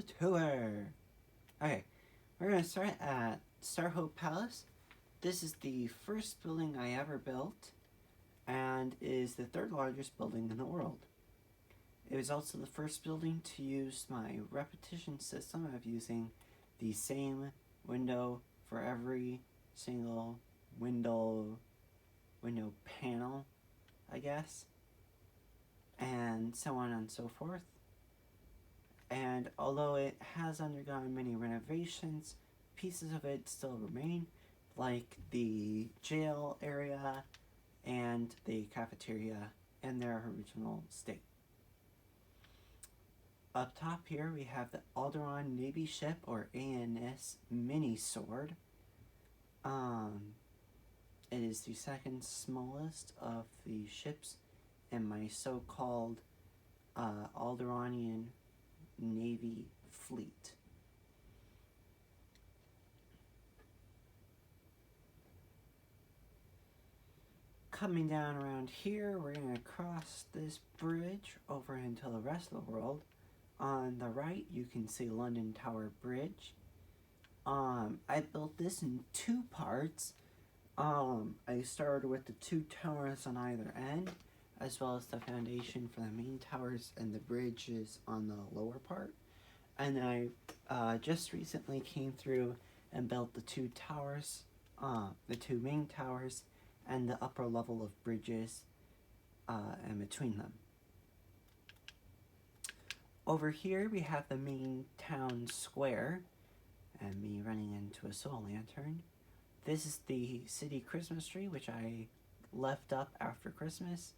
the tour. Okay, we're gonna start at Starhope Palace. This is the first building I ever built and is the third largest building in the world. It was also the first building to use my repetition system of using the same window for every single window panel, I guess, and so on and so forth. And although it has undergone many renovations, pieces of it still remain, like the jail area and the cafeteria in their original state. Up top here we have the Alderaaan Navy ship, or ANS mini sword. It is the second smallest of the ships in my so-called Alderaanian Navy fleet. Coming down around here, we're going to cross this bridge over into the rest of the world. On the right, you can see London Tower Bridge. I built this in two parts. I started with the two towers on either end, as well as the foundation for the main towers and the bridges on the lower part. And then I just recently came through and built the two towers, the two main towers, and the upper level of bridges in between them. Over here we have the main town square, and me running into a soul lantern. This is the city Christmas tree, which I left up after Christmas.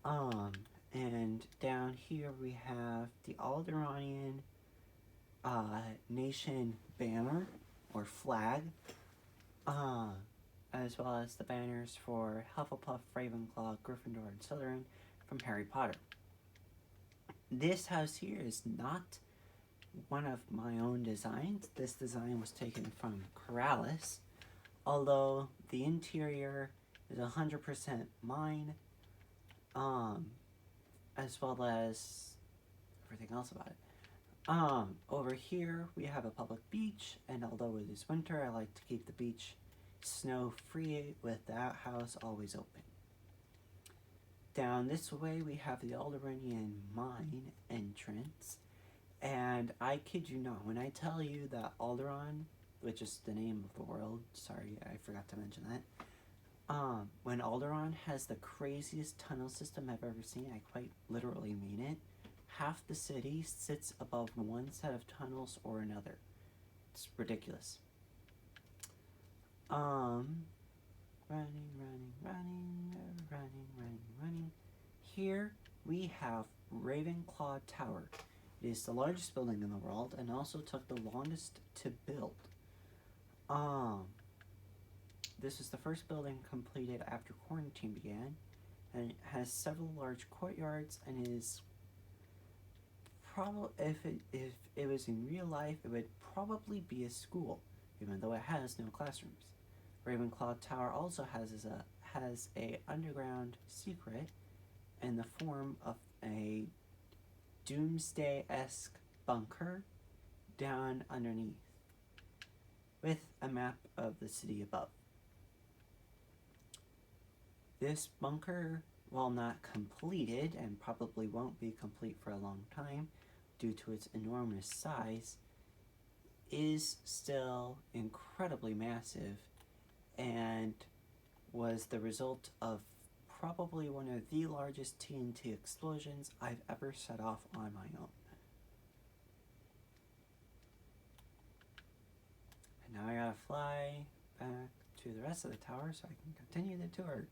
And down here we have the Alderaanian nation banner, or flag, as well as the banners for Hufflepuff, Ravenclaw, Gryffindor, and Slytherin from Harry Potter. This house here is not one of my own designs. This design was taken from Corrales, although the interior is 100% mine, as well as everything else about it. Over here we have a public beach, and although it is winter, I like to keep the beach snow-free with the outhouse always open. Down this way we have the Alderaanian mine entrance, and I kid you not, when I tell you that Alderaaan, which is the name of the world, sorry, I forgot to mention that, when Alderaaan has the craziest tunnel system I've ever seen, I quite literally mean it. Half the city sits above one set of tunnels or another. It's ridiculous. Running. Here we have Ravenclaw Tower. It is the largest building in the world and also took the longest to build. This is the first building completed after quarantine began, and it has several large courtyards, and is probably, if it was in real life, it would probably be a school, even though it has no classrooms. Ravenclaw Tower also has a underground secret in the form of a doomsday-esque bunker down underneath, with a map of the city above. This bunker, while not completed, and probably won't be complete for a long time due to its enormous size, is still incredibly massive, and was the result of probably one of the largest TNT explosions I've ever set off on my own. And now I gotta fly back to the rest of the tower so I can continue the tour.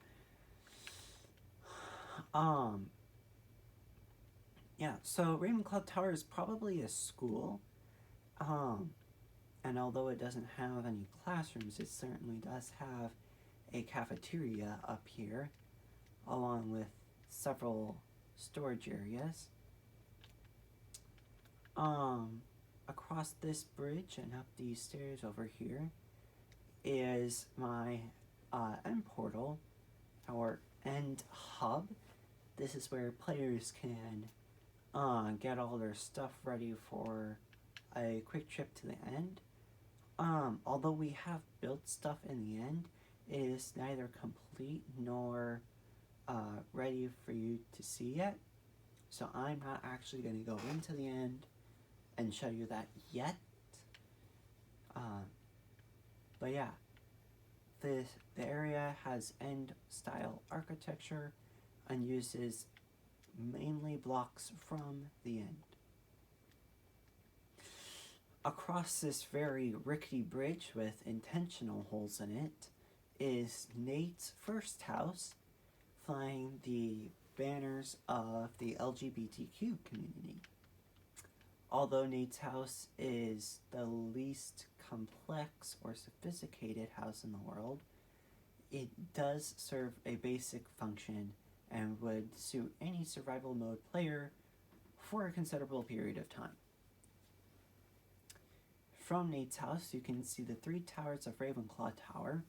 Yeah, so Ravenclaw Tower is probably a school, and although it doesn't have any classrooms, it certainly does have a cafeteria up here, along with several storage areas. Across this bridge and up these stairs over here is my end portal, or end hub. This is where players can get all their stuff ready for a quick trip to the end. Although we have built stuff in the end, it is neither complete nor ready for you to see yet. So I'm not actually going to go into the end and show you that yet. But yeah, the area has end-style architecture and uses mainly blocks from the end. Across this very rickety bridge with intentional holes in it is Nate's first house, flying the banners of the LGBTQ community. Although Nate's house is the least complex or sophisticated house in the world, it does serve a basic function and would suit any survival mode player for a considerable period of time. From Nate's house, you can see the 3 towers of Ravenclaw Tower.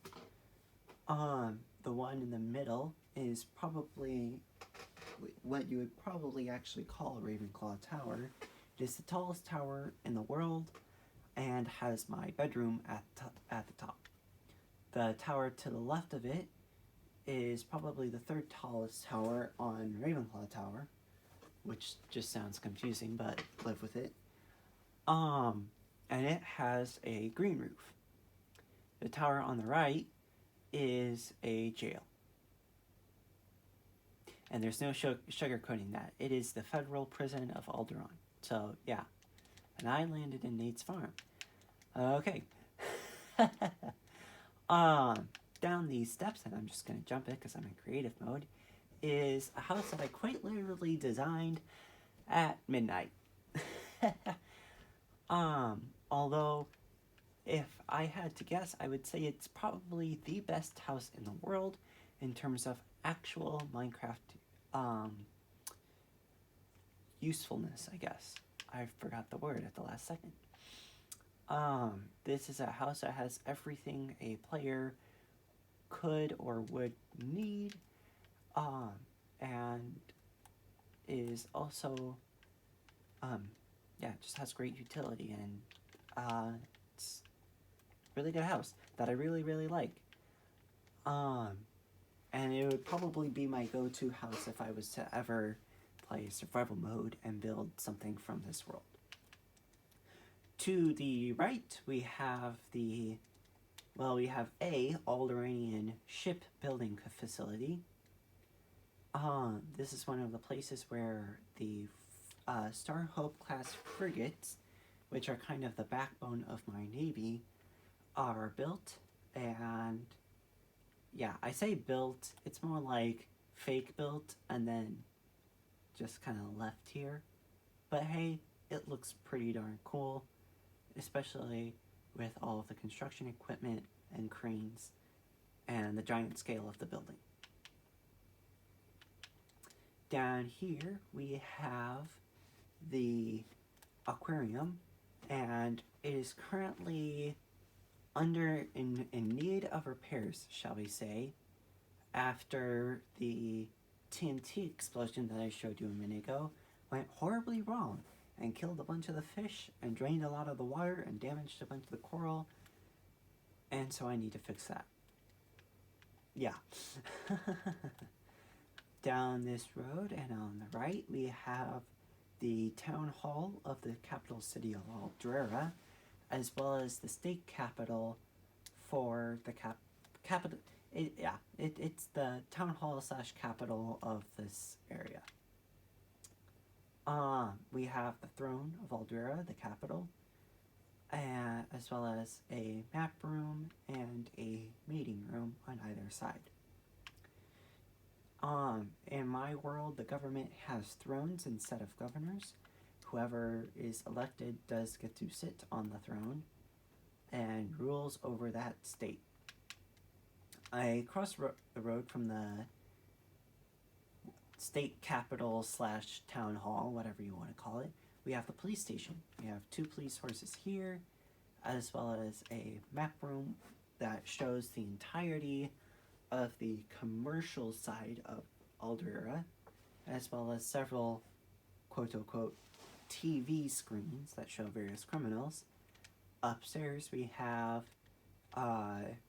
The one in the middle is probably what you would probably actually call a Ravenclaw Tower. It is the tallest tower in the world and has my bedroom at the top. The tower to the left of it is probably the 3rd tallest tower on Ravenclaw Tower, which just sounds confusing, but live with it. And it has a green roof. The tower on the right is a jail. And there's no sugarcoating that. It is the federal prison of Alderaaan. So, yeah. And I landed in Nate's farm. Okay. Down these steps, and I'm just going to jump it because I'm in creative mode, is a house that I quite literally designed at midnight. Although, if I had to guess, I would say it's probably the best house in the world in terms of actual Minecraft usefulness, I guess. I forgot the word at the last second. This is a house that has everything a player could or would need, and is also, just has great utility, and it's a really good house that I really, really like. And it would probably be my go-to house if I was to ever play survival mode and build something from this world. To the right, we have a Alderaanian shipbuilding facility. This is one of the places where the Star Hope class frigates, which are kind of the backbone of my navy, are built. And yeah, I say built, it's more like fake built and then just kind of left here. But hey, it looks pretty darn cool, especially with all of the construction equipment and cranes and the giant scale of the building. Down here we have the aquarium, and it is currently in need of repairs, shall we say, after the TNT explosion that I showed you a minute ago went horribly wrong and killed a bunch of the fish and drained a lot of the water and damaged a bunch of the coral, and so I need to fix that. Yeah. Down this road and on the right we have the town hall of the capital city of Alderaaan, as well as the state capital for the capital. It's the town hall / capital of this area. We have the throne of Alderaaan, the capital, as well as a map room and a meeting room on either side. In my world, the government has thrones instead of governors. Whoever is elected does get to sit on the throne and rules over that state. Across the road from the state capital / town hall, whatever you want to call it, we have the police station. We have 2 police horses here, as well as a map room that shows the entirety of the commercial side of Alderaaan, as well as several quote-unquote TV screens that show various criminals. Upstairs we have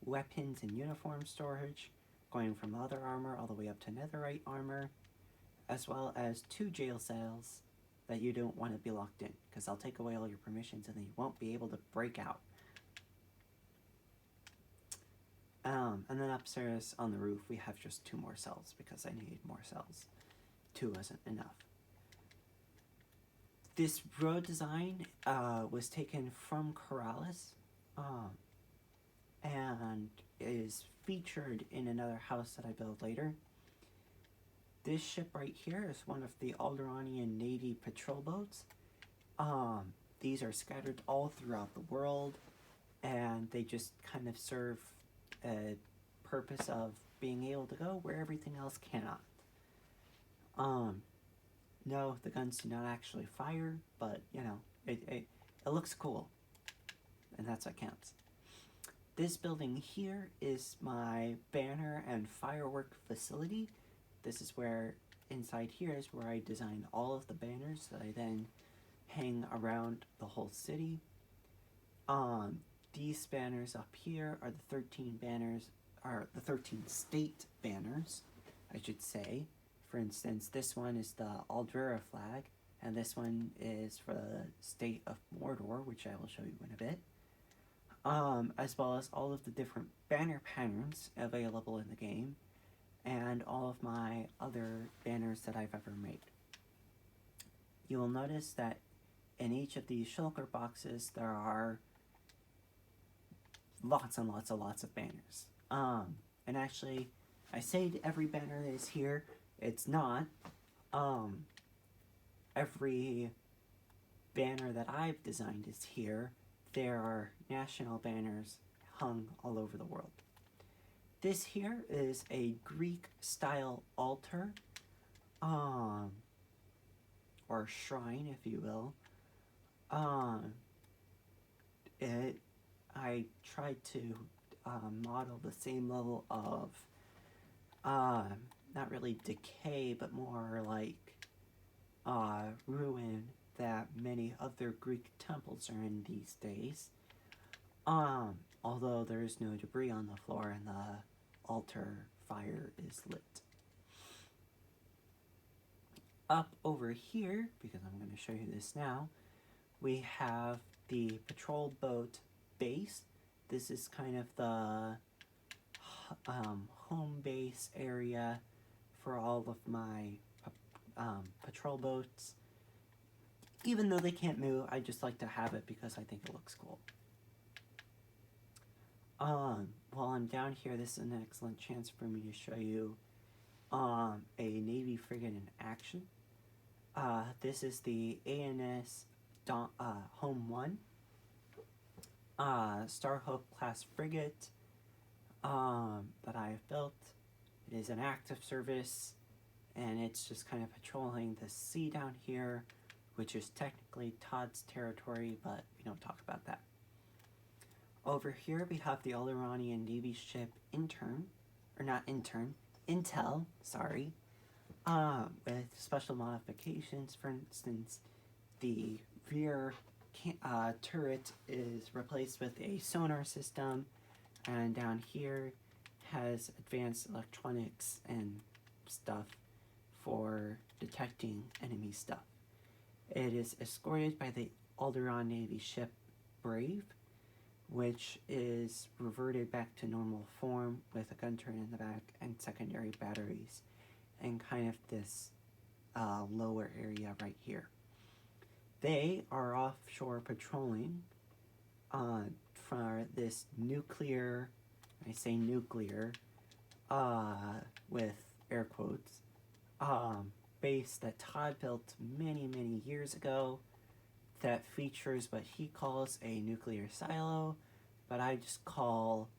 weapons and uniform storage, going from leather armor all the way up to netherite armor, as well as 2 jail cells that you don't want to be locked in, because they'll take away all your permissions and then you won't be able to break out. And then upstairs on the roof we have just 2 more cells because I needed more cells. 2 wasn't enough. This road design was taken from Corrales and is featured in another house that I build later. This ship right here is one of the Alderaanian Navy patrol boats. These are scattered all throughout the world, and they just kind of serve a purpose of being able to go where everything else cannot. No, the guns do not actually fire, but, you know, it looks cool, and that's what counts. This building here is my banner and firework facility. This is where, inside here is where I design all of the banners that I then hang around the whole city. These banners up here are the 13 banners, are the 13 state banners, I should say. For instance, this one is the Alderaaan flag, and this one is for the state of Mordor, which I will show you in a bit. As well as all of the different banner patterns available in the game, and all of my other banners that I've ever made. You will notice that in each of these shulker boxes there are lots and lots of banners. And actually, I say every banner is here. It's not. Every banner that I've designed is here. There are national banners hung all over the world. This here is a Greek-style altar, or shrine, if you will. I tried to model the same level of, not really decay, but more like ruin that many other Greek temples are in these days. Although there is no debris on the floor and the altar fire is lit. Up over here, because I'm going to show you this now, we have the patrol boat base. This is kind of the home base area for all of my patrol boats. Even though they can't move, I just like to have it because I think it looks cool. While I'm down here, this is an excellent chance for me to show you a Navy frigate in action. This is the ANS Home 1 Star Hope class frigate that I have built. It is an active service, and it's just kind of patrolling the sea down here, which is technically Todd's territory, but we don't talk about that. Over here we have the Alderaanian Navy ship Intel, sorry, with special modifications. For instance, the rear turret is replaced with a sonar system, and down here has advanced electronics and stuff for detecting enemy stuff. It is escorted by the Alderaaan Navy ship Brave, which is reverted back to normal form with a gun turret in the back and secondary batteries, and kind of this lower area right here. They are offshore patrolling for this nuclear, I say nuclear, with air quotes, base that Todd built many years ago that features what he calls a nuclear silo, but I just call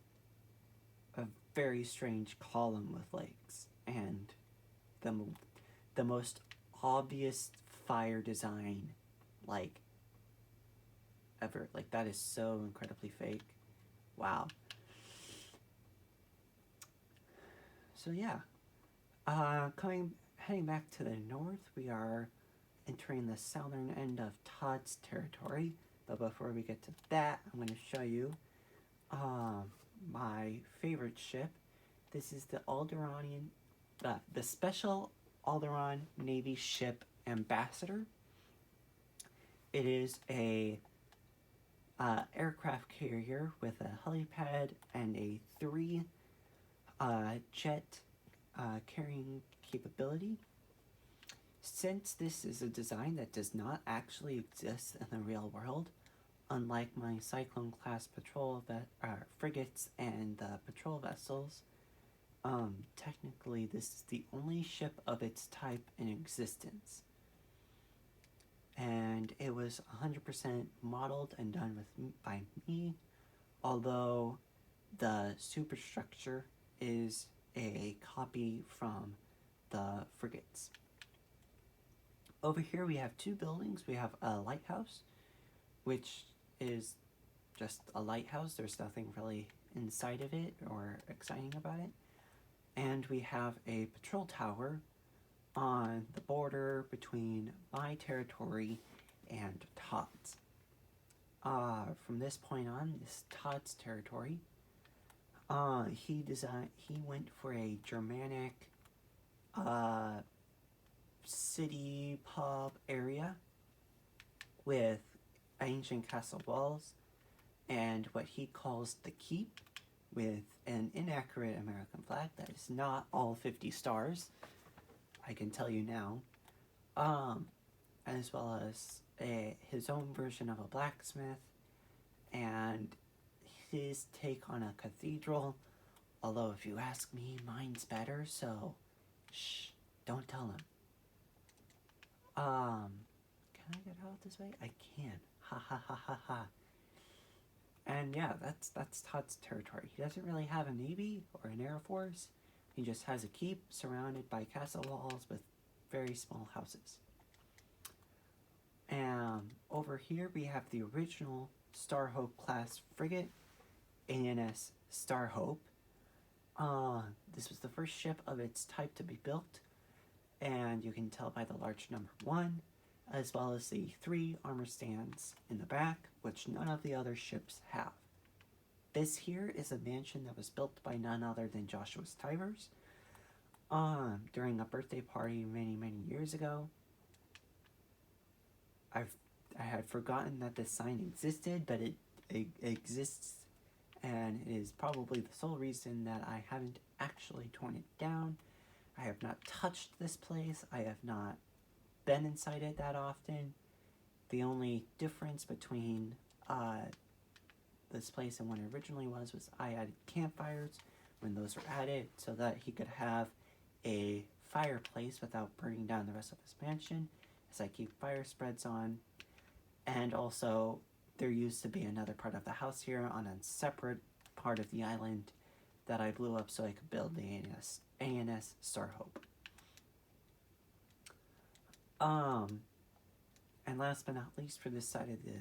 a very strange column with legs, and the most obvious fire design, like, ever. Like, that is so incredibly fake. Wow. So yeah, heading back to the north, we are entering the southern end of Todd's territory. But before we get to that, I'm going to show you my favorite ship. This is the the Special Alderaan Navy Ship Ambassador. It is a aircraft carrier with a helipad and a 3 jet carrying capability. Since this is a design that does not actually exist in the real world, unlike my Cyclone class patrol frigates and patrol vessels, technically this is the only ship of its type in existence. And it was 100% modeled and done by me, although the superstructure is a copy from the frigates. Over here we have 2 buildings. We have a lighthouse, which is just a lighthouse. There's nothing really inside of it or exciting about it. And we have a patrol tower on the border between my territory and Todd's. From this point on, this is Todd's territory. He went for a Germanic city pub area with ancient castle walls and what he calls the keep, with an inaccurate American flag that is not all 50 stars, I can tell you now, as well as his own version of a blacksmith and his take on a cathedral, although if you ask me, mine's better, so shh, don't tell him. Can I get out this way? I can. Ha ha ha ha ha. And yeah, that's Todd's territory. He doesn't really have a navy or an air force. He just has a keep surrounded by castle walls with very small houses. And over here we have the original Starhope class frigate, ANS Starhope. This was the first ship of its type to be built, and you can tell by the large number 1, as well as the 3 armor stands in the back, which none of the other ships have. This here is a mansion that was built by none other than Joshua Stivers during a birthday party many years ago. I had forgotten that this sign existed, but it exists, and it is probably the sole reason that I haven't actually torn it down. I have not touched this place. I have not been inside it that often. The only difference between this place and what it originally was I added campfires when those were added so that he could have a fireplace without burning down the rest of his mansion, as I keep fire spreads on. And also, there used to be another part of the house here on a separate part of the island that I blew up so I could build the ANS Starhope. And last but not least, for this side of the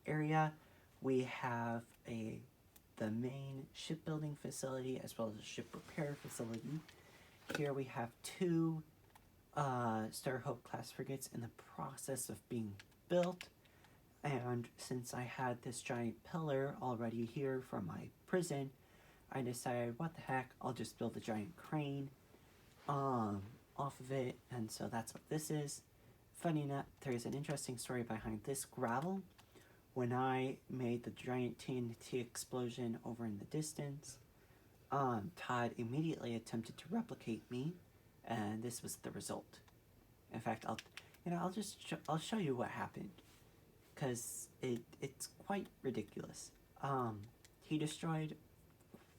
area, we have the main shipbuilding facility as well as a ship repair facility. Here we have 2 Starhope class frigates in the process of being built. And since I had this giant pillar already here from my prison, I decided, what the heck, I'll just build a giant crane off of it, and so that's what this is. Funny enough, there's an interesting story behind this gravel. When I made the giant TNT explosion over in the distance, Todd immediately attempted to replicate me, and this was the result. In fact, I'll show you what happened, because it's quite ridiculous. He destroyed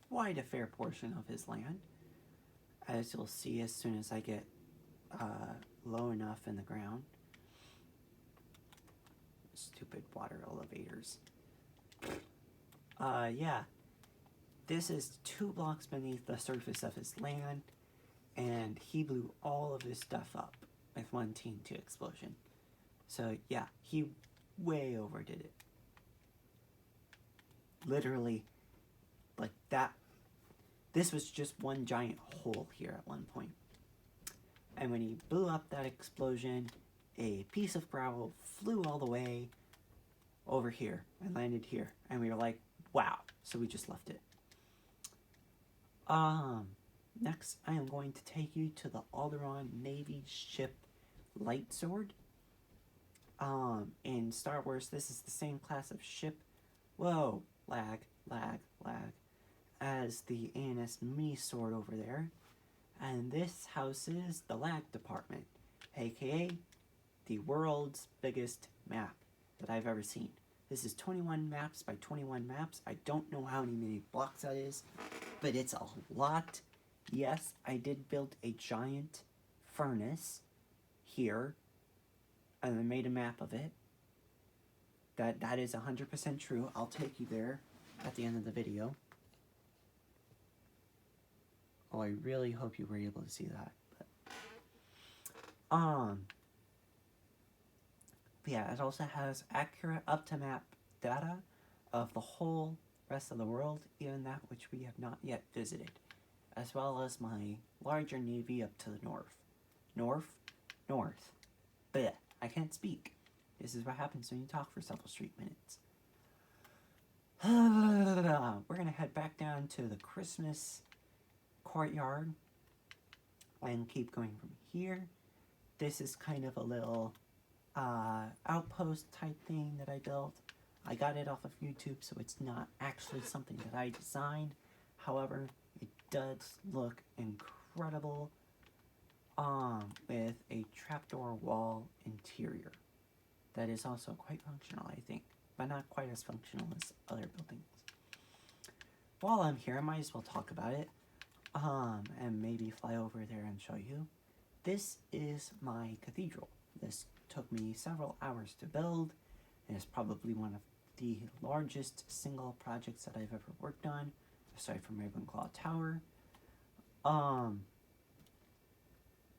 quite a fair portion of his land, as you'll see as soon as I get low enough in the ground. Stupid water elevators. Yeah. This is 2 blocks beneath the surface of his land, and he blew all of his stuff up with one TNT explosion. So yeah, he way overdid it. Literally, like that. This was just one giant hole here at one point. And when he blew up that explosion, a piece of gravel flew all the way over here and landed here. And we were like, wow. So we just left it. Next, I am going to take you to the Alderaaan Navy ship Light Sword. In Star Wars, this is the same class of ship. Whoa, lag, as the ANS mini sword over there. And this houses the lag department, aka the world's biggest map that I've ever seen. This is 21 maps by 21 maps. I don't know how many blocks that is, but it's a lot. Yes, I did build a giant furnace here, and I made a map of it. That is 100% true. I'll take you there at the end of the video. Oh, I really hope you were able to see that. But yeah, it also has accurate up-to-map data of the whole rest of the world, even that which we have not yet visited, as well as my larger navy up to the north. North. Blech, I can't speak. This is what happens when you talk for several straight minutes. We're gonna head back down to the Christmas courtyard and keep going from here. This is kind of a little outpost type thing that I built. I got it off of YouTube, so it's not actually something that I designed. However, it does look incredible with a trapdoor wall interior that is also quite functional, I think, but not quite as functional as other buildings. While I'm here, I might as well talk about it, and maybe fly over there and show you. This is my cathedral. This took me several hours to build, and it's probably one of the largest single projects that I've ever worked on, aside from Ravenclaw Tower.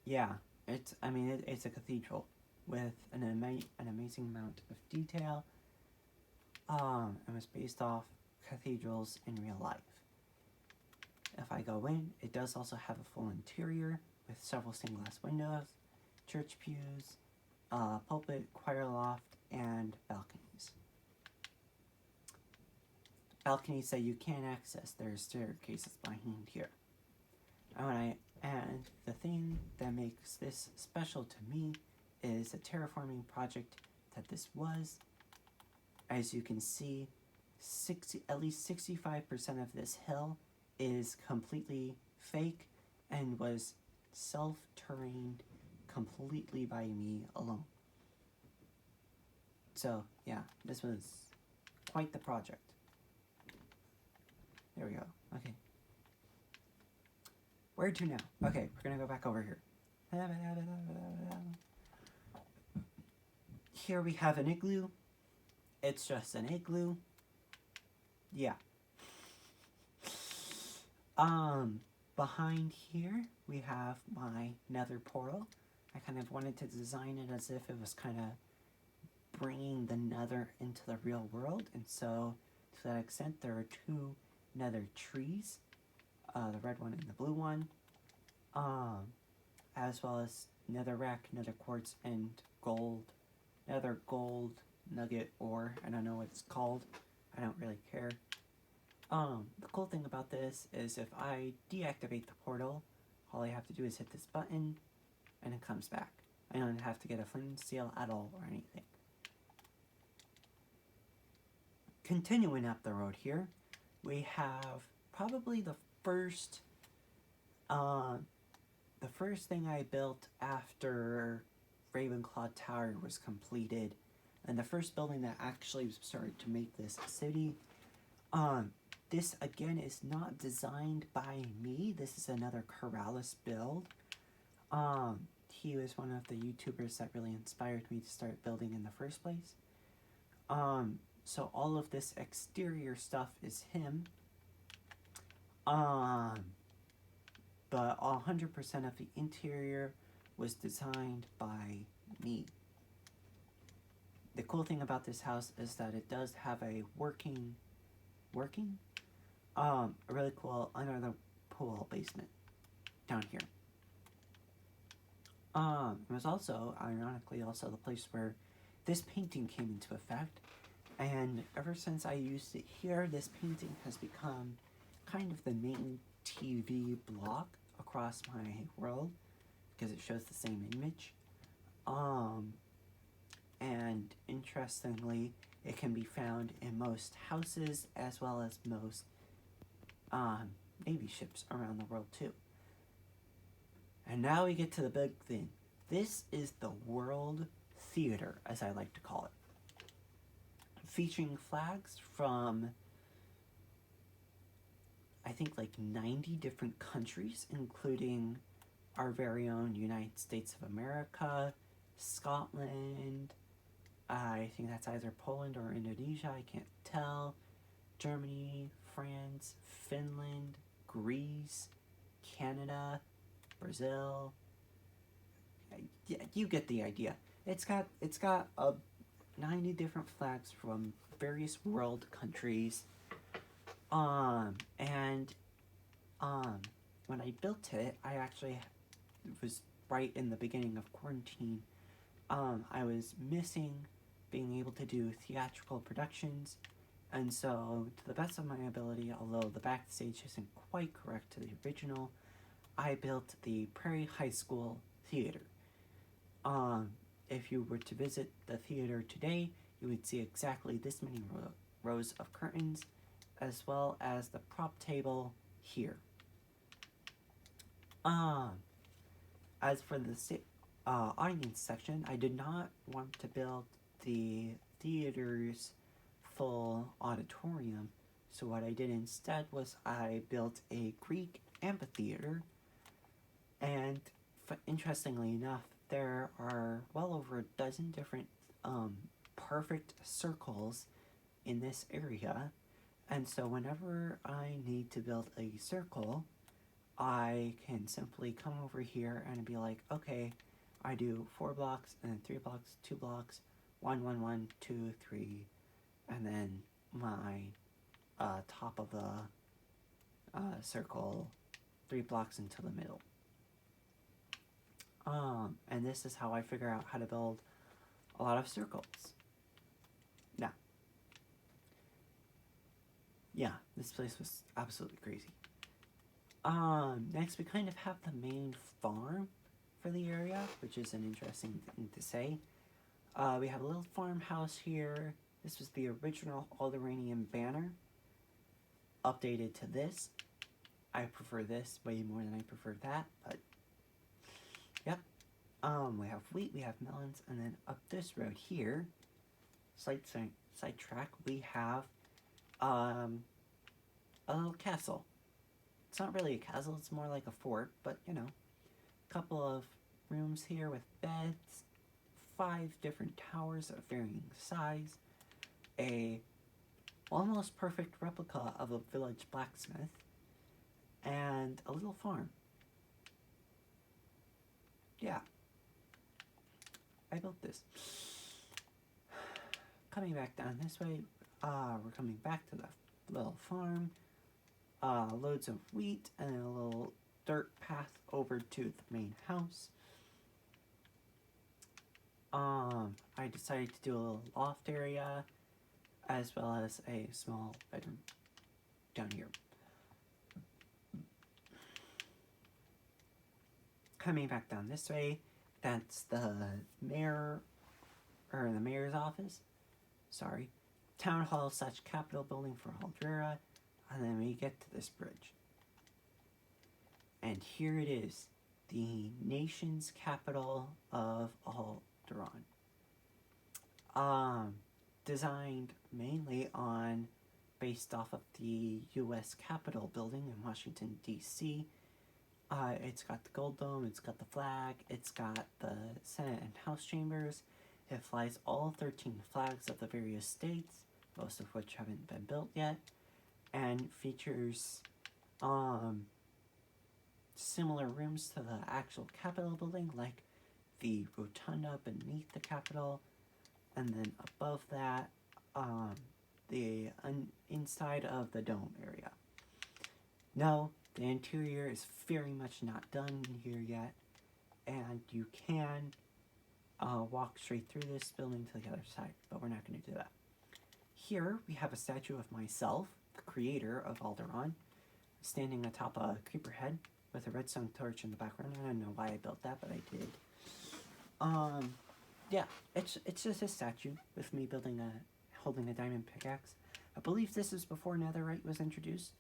Yeah, it's a cathedral with an amazing amount of detail. It was based off cathedrals in real life. If I go in, it does also have a full interior with several stained glass windows, church pews, pulpit, choir loft, and balconies. Balconies that you can't access. There are staircases behind here. And the thing that makes this special to me is a terraforming project that this was. As you can see, at least 65% of this hill is completely fake and was self-terrained completely by me alone. So, yeah, this was quite the project. There we go. Okay. Where to now? Okay, we're gonna go back over here. Here we have an igloo. It's just an igloo. Yeah. Behind here, we have my nether portal. I kind of wanted to design it as if it was kind of bringing the nether into the real world. And so, to that extent, there are two nether trees. The red one and the blue one. As well as netherrack, nether quartz, and gold. Nether gold nugget ore. I don't know what it's called. I don't really care. The cool thing about this is if I deactivate the portal, all I have to do is hit this button, and it comes back. I don't have to get a flint seal at all or anything. Continuing up the road here, we have probably the first thing I built after Ravenclaw Tower was completed, and the first building that actually started to make this city. This again is not designed by me. This is another Corrales build. He was one of the YouTubers that really inspired me to start building in the first place. So all of this exterior stuff is him. But 100% of the interior was designed by me. The cool thing about this house is that it does have a a really cool under the pool basement down here. It was also, ironically, also the place where this painting came into effect. And ever since I used it here, this painting has become kind of the main TV block across my world because it shows the same image. And interestingly, it can be found in most houses as well as most Navy ships around the world too. And now we get to the big thing. This is the World Theater, as I like to call it, featuring flags from I think like 90 different countries, including our very own United States of America, Scotland, I think that's either Poland or Indonesia, I can't tell, Germany, France, Finland, Greece, Canada, Brazil. Yeah, you get the idea. It's got 90 different flags from various world countries. And when I built it, I actually was right in the beginning of quarantine. I was missing being able to do theatrical productions, and so to the best of my ability, although the backstage isn't quite correct to the original, I built the Prairie High School Theater. If you were to visit the theater today, you would see exactly this many rows of curtains, as well as the prop table here. As for the audience section, I did not want to build the theater's full auditorium, so what I did instead was I built a Greek amphitheater, and interestingly enough, there are well over a dozen different perfect circles in this area, and so whenever I need to build a circle, I can simply come over here and be like, okay, I do 4 blocks, and then 3 blocks, 2 blocks, 1, 1, 1, 2, 3, and then my top of the circle 3 blocks into the middle. And this is how I figure out how to build a lot of circles. Now, yeah, this place was absolutely crazy. Next we kind of have the main farm for the area, which is an interesting thing to say. We have a little farmhouse here. This was the original Alderaaan banner, updated to this. I prefer this way more than I prefer that, but yep. We have wheat, we have melons, and then up this road here, side track, we have a little castle. It's not really a castle, it's more like a fort, but you know, a couple of rooms here with beds, 5 different towers of varying size, a almost perfect replica of a village blacksmith, and a little farm. Yeah, I built this. Coming back down this way, we're coming back to the little farm. Loads of wheat and a little dirt path over to the main house. I decided to do a little loft area as well as a small bedroom down here. Coming back down this way, that's the mayor, or the mayor's office. Sorry. Town hall / Capitol building for Alderaaan. And then we get to this bridge. And here it is, the nation's capital of Alderaaan. Designed mainly based off of the U.S. Capitol building in Washington, D.C. It's got the gold dome, it's got the flag, it's got the Senate and House chambers. It flies all 13 flags of the various states, most of which haven't been built yet, and features similar rooms to the actual Capitol building, like the rotunda beneath the Capitol, and then above that, the inside of the dome area. No, the interior is very much not done here yet. and you can walk straight through this building to the other side, but we're not going to do that. Here we have a statue of myself, the creator of Alderaaan, standing atop a creeper head with a redstone torch in the background. I don't know why I built that, but I did. Yeah, it's just a statue with me holding a diamond pickaxe. I believe this is before netherite was introduced.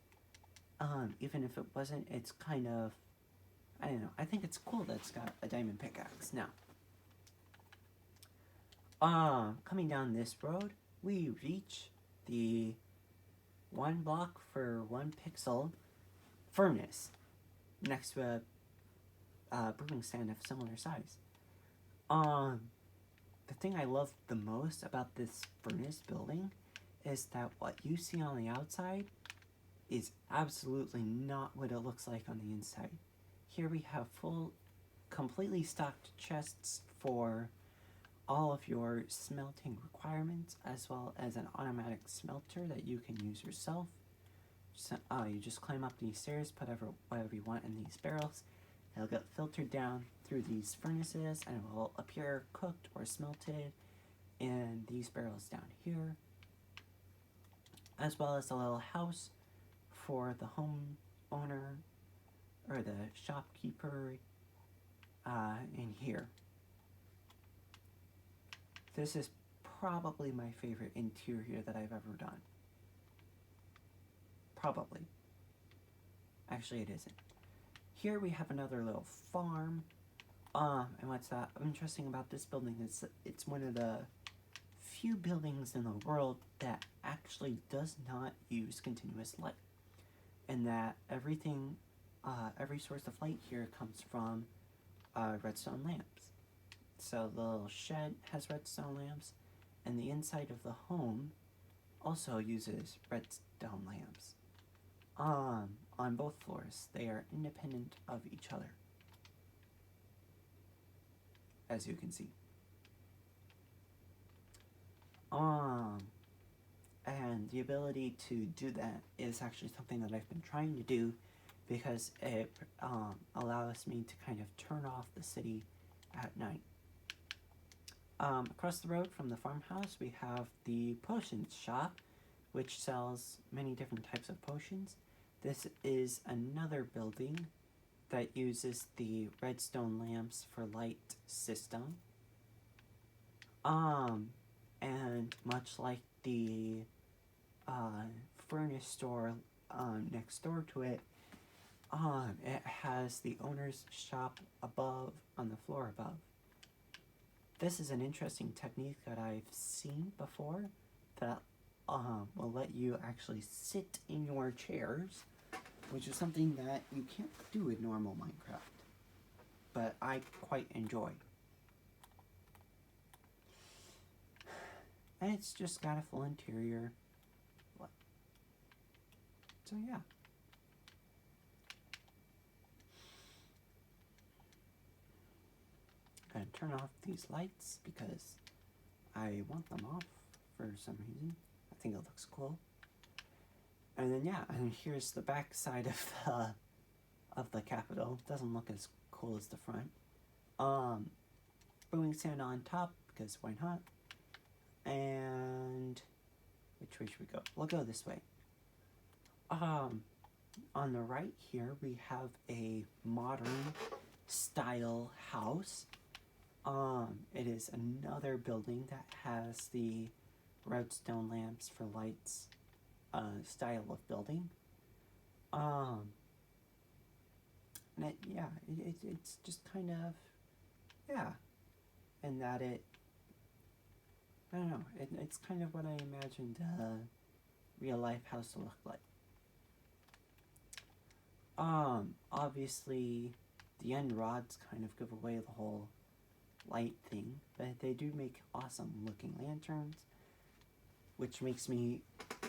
Even if it wasn't, it's kind of, I don't know, I think it's cool that it's got a diamond pickaxe. Now, coming down this road, we reach the 1 block for 1 pixel furnace next to a brewing stand of similar size. The thing I love the most about this furnace building is that what you see on the outside is absolutely not what it looks like on the inside. Here we have completely stocked chests for all of your smelting requirements, as well as an automatic smelter that you can use yourself. So, you just climb up these stairs, put whatever you want in these barrels. It'll get filtered down through these furnaces, and it will appear cooked or smelted in these barrels down here, as well as a little house for the homeowner or the shopkeeper in here. This is probably my favorite interior that I've ever done. Probably. Actually, it isn't. Here we have another little farm. And what's interesting about this building is that it's one of the few buildings in the world that actually does not use continuous light. And that every source of light here comes from redstone lamps. So the little shed has redstone lamps, and the inside of the home also uses redstone lamps. On both floors, they are independent of each other, as you can see. And the ability to do that is actually something that I've been trying to do, because it allows me to kind of turn off the city at night. Across the road from the farmhouse, we have the potions shop, which sells many different types of potions. This is another building that uses the redstone lamps for light system. And much like the furnace store next door to it, it has the owner's shop above, on the floor above. This is an interesting technique that I've seen before that will let you actually sit in your chairs, which is something that you can't do in normal Minecraft, but I quite enjoy. And it's just got a full interior. So yeah. I'm gonna turn off these lights because I want them off for some reason. I think it looks cool. And then yeah, and here's the back side of the Capitol. Doesn't look as cool as the front. Brewing stand on top, because why not? And which way should we go? We'll go this way. On the right here we have a modern style house. It is another building that has the redstone lamps for lights style of building. And it's just kind of, yeah, and that I don't know, it's kind of what I imagined a real life house to look like. Obviously the end rods kind of give away the whole light thing, but they do make awesome looking lanterns, which makes me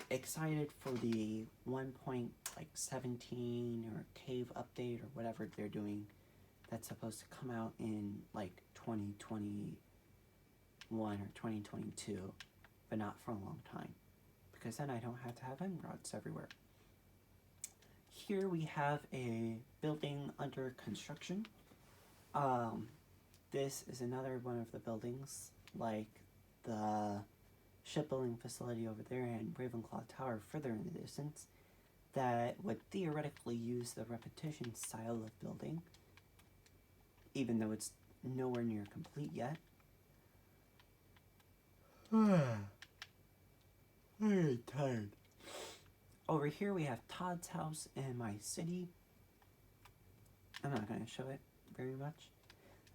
excited for the 1.17 or cave update or whatever they're doing that's supposed to come out in like 2021 or 2022, but not for a long time, because then I don't have to have end rods everywhere. Here we have a building under construction. Um, this is another one of the buildings, like the shipbuilding facility over there and Ravenclaw Tower further in the distance, that would theoretically use the repetition style of building, even though it's nowhere near complete yet. Very tired. Over here we have Todd's house in my city. I'm not going to show it very much.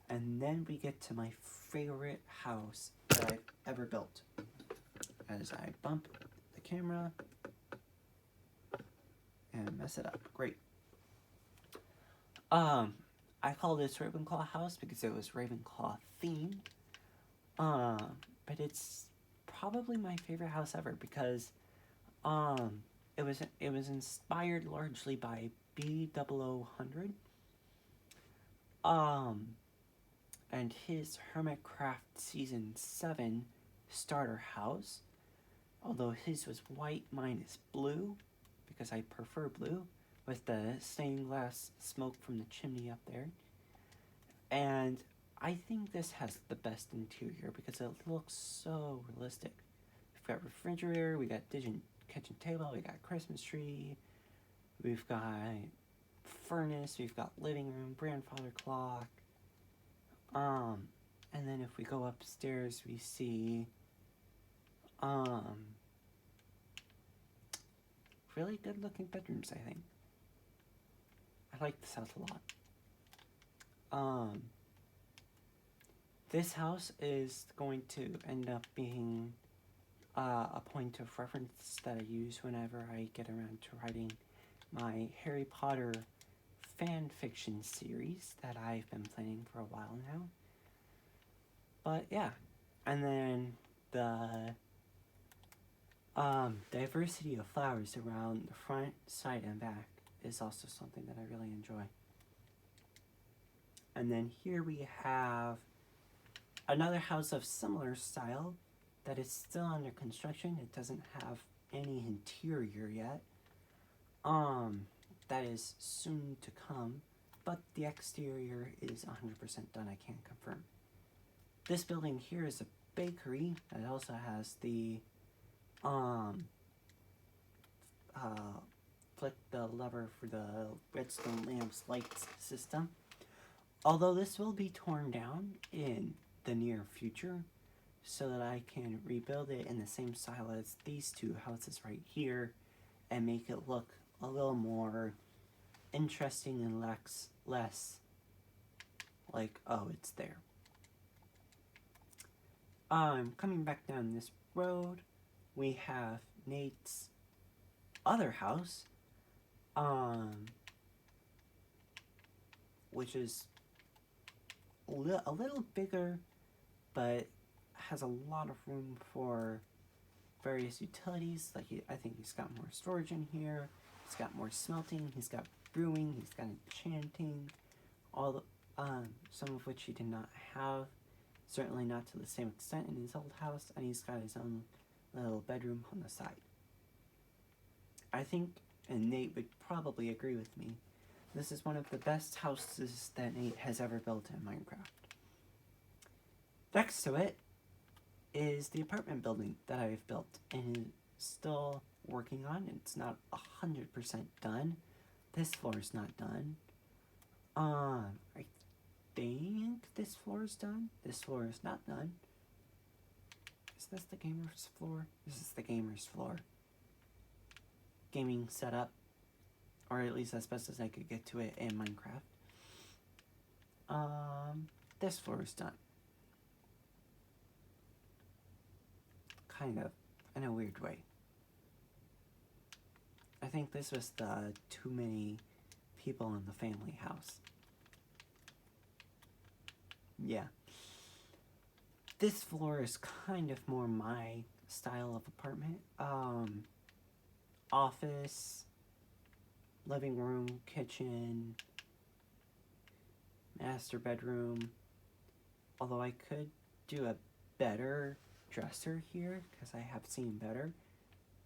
And then we get to my favorite house that I've ever built. As I bump the camera and mess it up. Great. I call this Ravenclaw house because it was Ravenclaw themed. But it's probably my favorite house ever because it was inspired largely by B0000 and his Hermitcraft Season 7 starter house. Although his was white, mine is blue, because I prefer blue, with the stained glass smoke from the chimney up there. And I think this has the best interior because it looks so realistic. We've got refrigerator, we got kitchen table, we got Christmas tree, we've got furnace, we've got living room, grandfather clock. And then if we go upstairs, we see really good looking bedrooms, I think. I like this house a lot. This house is going to end up being a point of reference that I use whenever I get around to writing my Harry Potter fan fiction series that I've been planning for a while now. But yeah, and then the diversity of flowers around the front, side, and back is also something that I really enjoy. And then here we have another house of similar style that is still under construction. It doesn't have any interior yet. That is soon to come, but the exterior is 100% done, I can't confirm. This building here is a bakery that also has the flick the lever for the redstone lamps lights system. Although this will be torn down in the near future so that I can rebuild it in the same style as these two houses right here and make it look a little more interesting and less like, oh, it's there. Coming back down this road, we have Nate's other house, which is a little bigger, but has a lot of room for various utilities. Like I think he's got more storage in here. He's got more smelting. He's got brewing. He's got enchanting. All the, some of which he did not have. Certainly not to the same extent in his old house. And he's got his own little bedroom on the side. I think, and Nate would probably agree with me, this is one of the best houses that Nate has ever built in Minecraft. Next to it is the apartment building that I've built and is still working on. It's not 100% done. This floor is not done. I think this floor is done. This floor is not done. Is this the gamer's floor? This is the gamer's floor. Gaming setup, or at least as best as I could get to it in Minecraft. This floor is done. Kind of, in a weird way. I think this was the too many people in the family house. Yeah. This floor is kind of more my style of apartment. Office, living room, kitchen, master bedroom. Although I could do a better dresser here because I have seen better,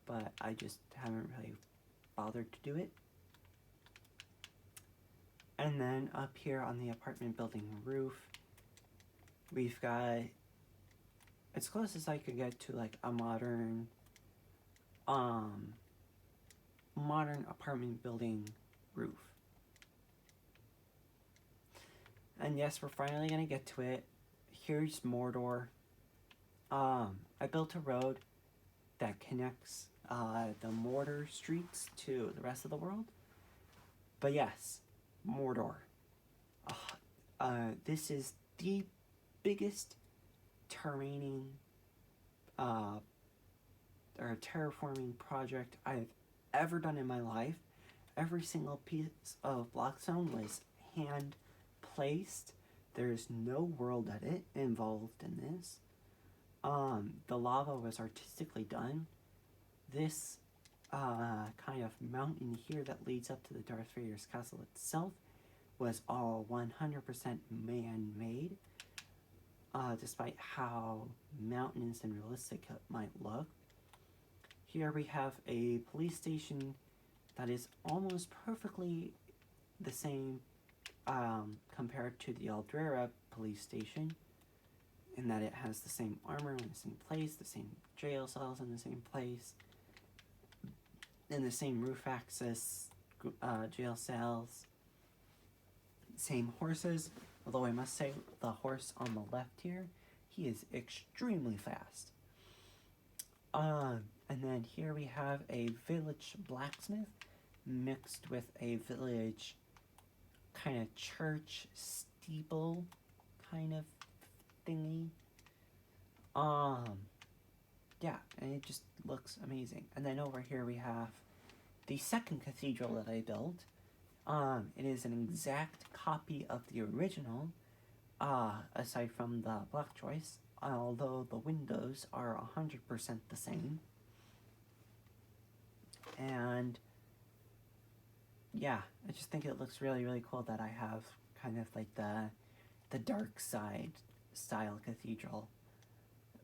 but I just haven't really bothered to do it. And then up here on the apartment building roof, we've got, as close as I could get to like a modern apartment building roof. And yes, we're finally gonna get to it. Here's Mordor. I built a road that connects the Mordor streets to the rest of the world. But yes, Mordor. This is the biggest terrain or terraforming project I've ever done in my life. Every single piece of blockstone was hand placed. There's no world edit involved in this. The lava was artistically done. This kind of mountain here that leads up to the Darth Vader's castle itself was all 100% man-made, despite how mountainous and realistic it might look. Here we have a police station that is almost perfectly the same compared to the Alderaaan police station, in that it has the same armor in the same place, the same jail cells in the same place, and the same roof access jail cells, same horses, although I must say the horse on the left here, he is extremely fast. And then here we have a village blacksmith mixed with a village kind of church steeple kind of thingy. Yeah, and it just looks amazing. And then over here we have the second cathedral that I built. It is an exact copy of the original, aside from the block choice, although the windows are 100% the same. And yeah, I just think it looks really, really cool that I have kind of like the dark side style cathedral.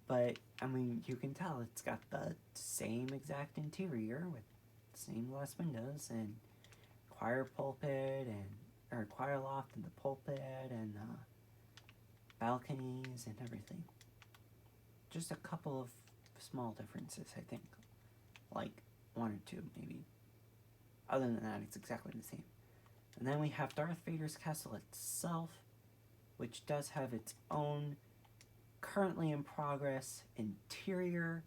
But, I mean, you can tell it's got the same exact interior with the same glass windows and choir pulpit or choir loft and the pulpit and balconies and everything. Just a couple of small differences, I think. Like, one or two, maybe. Other than that, it's exactly the same. And then we have Darth Vader's castle itself, which does have its own currently in progress interior